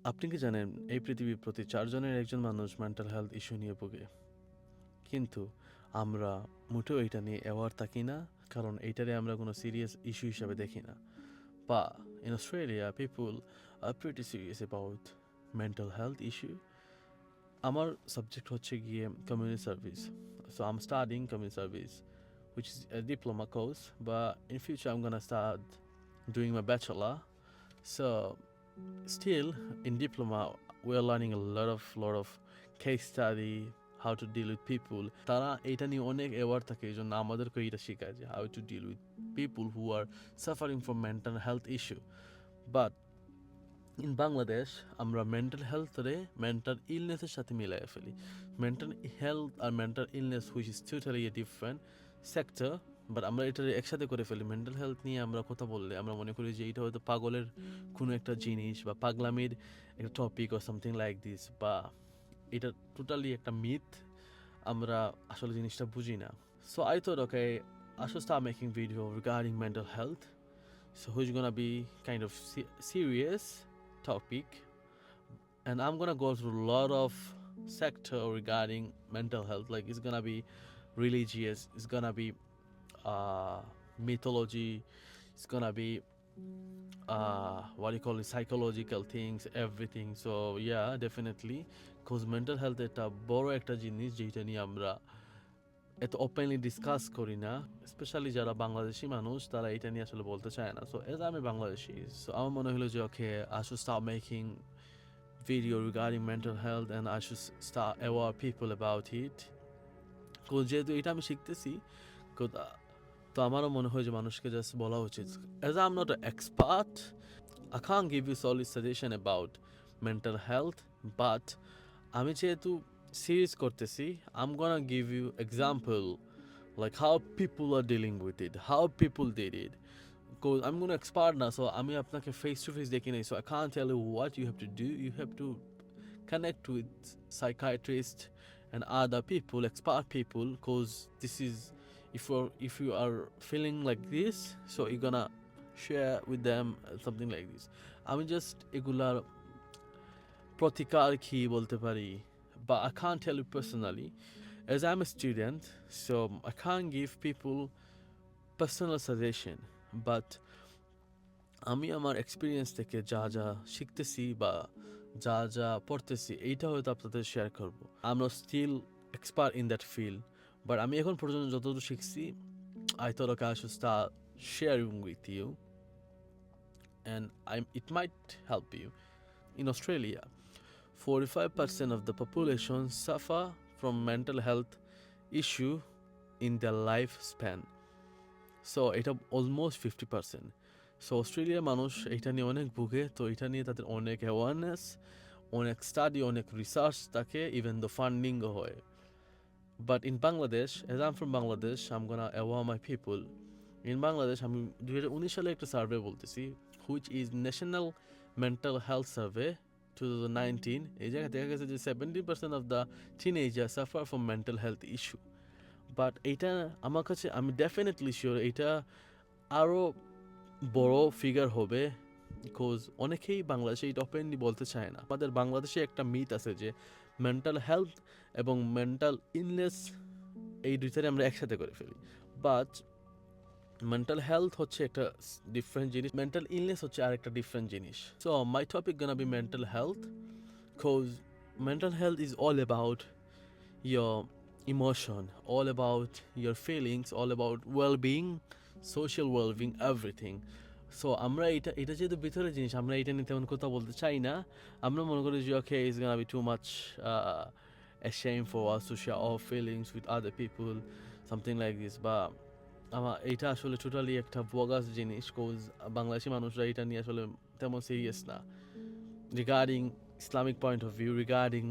আপনি কি জানেন এই পৃথিবীর প্রতি ৪ জনের একজন মানুষ মেন্টাল হেলথ ইস্যু নিয়ে ভোগে। কিন্তু আমরা মোটেও এটা নিয়ে অ্যাওয়ার থাকি না, কারণ এইটারে আমরা কোনো সিরিয়াস ইস্যু হিসাবে দেখি না। বা in Australia people are pretty serious about mental health issue. আমার সাবজেক্ট হচ্ছে গিয়ে community service, so I am studying community service which is a diploma course, but in future I'm gonna start doing my bachelor. So still in diploma we are learning a lot of case study, how to deal with people. তারা এটা নিয়ে অনেক aware থাকে, এই জন্য আমাদেরকে এটা শেখায় যে how to deal with people who are suffering from mental health issue. But in Bangladesh আমরা মেন্টাল হেলথরে মেন্টাল ইলনেসের সাথে মিলাই ফেলি। মেন্টাল হেলথ আর mental illness which is totally a different sector, but আমরা এটা একসাথে করে ফেলি। মেন্টাল হেলথ নিয়ে আমরা কথা বললে আমরা মনে করি যে এটা হয়তো পাগলের কোনো একটা জিনিস বা পাগলামির একটা topic or something like this, বা এটা টোটালি একটা মিথ। আমরা আসলে জিনিসটা বুঝি না। So I thought okay, I should start making video regarding mental health. So who's gonna be kind of serious topic, and I'm gonna go through a lot of sector regarding mental health. Like it's gonna be religious, it's gonna be mythology, it's gonna be what do you call it, psychological things, everything. So yeah, definitely, because mental health একটা বড় একটা জিনিস যেটা নিয়ে আমরা এত openly discuss করি না, স্পেশালি যারা বাংলাদেশি মানুষ তারা এটা নিয়ে আসলে বলতে চায় না। সো এজ আমি বাংলাদেশি, সো আমার মনে হলো যে okay, I should start making video regarding mental health and I should start aware people about it. যেহেতু এটা আমি শিখতেছি, তো আমারও মনে হয় যে মানুষকে জাস্ট বলা উচিত। Age I am not expert, I can't give you solid suggestion about mental health, but আমি যেহেতু সিরিজ করতেছি, I'm gonna give you example like how people are dealing with it, how people did it. Because I'm gonna expert now, so আমি আপনাকে face to face দেখি নাই, so I can't tell you what you have to do. You have to connect with psychiatrists and other people, expert people, because this is, if you are feeling like this, so you're gonna share with them something like this. আমি just এগুলার প্রতিকার কি বলতে পারি, but I can't tell you personally as I'm a student, so I can't give people personal suggestion. But আমি আমার experience থেকে যা যা শিখতেছি বা যা যা পড়তেছি এইটা হয়তো আপনাদের শেয়ার করব। আমরা still expert in that field, but আমি এখন পর্যন্ত যতটুকু শিখছি, I thought okay, I should start sharing with you, and it might help you. In Australia, 45% of the population suffer from mental health issue in their lifespan. So এটা almost 50%। So অস্ট্রেলিয়ার মানুষ এটা নিয়ে অনেক ভুগে, তো এটা নিয়ে তাদের অনেক অ্যাওয়ারনেস, অনেক স্টাডি, অনেক রিসার্চ থাকে, ইভেন দ্য ফান্ডিংও হয়। But in Bangladesh, as I'm from Bangladesh, I'm gonna aware my people. In Bangladesh আমি 2019 সালে একটা সার্ভে বলতেছি, which is national mental health survey 2019। এই জায়গায় দেখা গেছে যে 70% of the teenager suffer from mental health issue. But এইটা আমার কাছে, আমি ডেফিনেটলি শিওর এটা আরও বড় ফিগার হবে, বিকজ অনেকেই বাংলাদেশে এটা ওপেনলি বলতে চায় না। আমাদের বাংলাদেশে একটা মিথ আছে যে মেন্টাল হেলথ এবং মেন্টাল ইলনেস এই দুইটারে আমরা একসাথে করে ফেলি, বাট মেন্টাল হেলথ হচ্ছে একটা ডিফারেন্ট জিনিস, মেন্টাল ইলনেস হচ্ছে আর একটা ডিফারেন্ট জিনিস। So my topic gonna be mental health, because mental health is all about your emotion, all about your feelings, all about well-being, social well-being, everything. So আমরা এটা যেহেতু ভিতরের জিনিস, আমরা এটা নিয়ে তেমন কথা বলতে চাই না। আমরা মনে করি যে okay, it's gonna be too much a shame for us to share our feelings with other people, something like this. বা এটা আসলে টোটালি একটা বোগাস জিনিস, কোজ বাংলাদেশি মানুষরা এটা নিয়ে আসলে তেমন সিরিয়াস না। Regarding Islamic point of view, regarding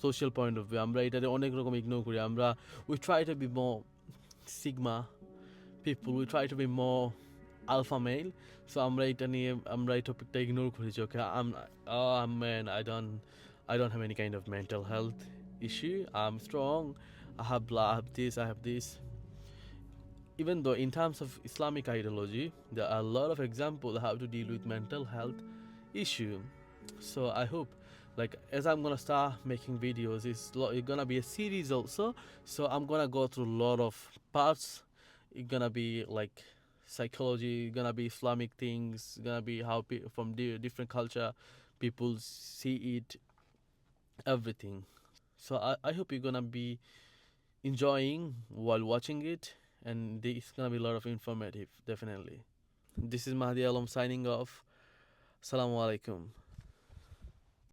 social point of view, আমরা এটাতে অনেক রকম ইগনোর করি। আমরা we try to be more sigma people, we try to be more alpha male. So আমরা এটা নিয়ে আমরা এই টপিকটা ইগনোর করি যে okay, man, I don't have any kind of mental health issue, I'm strong, I have blah, I have this. Even though in terms of Islamic ideology there are a lot of examples how to deal with mental health issue. So I hope, like, as I'm gonna start making videos, it's gonna be a series also. So I'm gonna go through a lot of parts. It's gonna be like psychology, gonna be Islamic things, gonna be how from different culture people see it, everything. So I hope you're gonna be enjoying while watching it, and it's gonna be a lot of informative, definitely. This is Mahdi Alam signing off. Assalamu alaikum.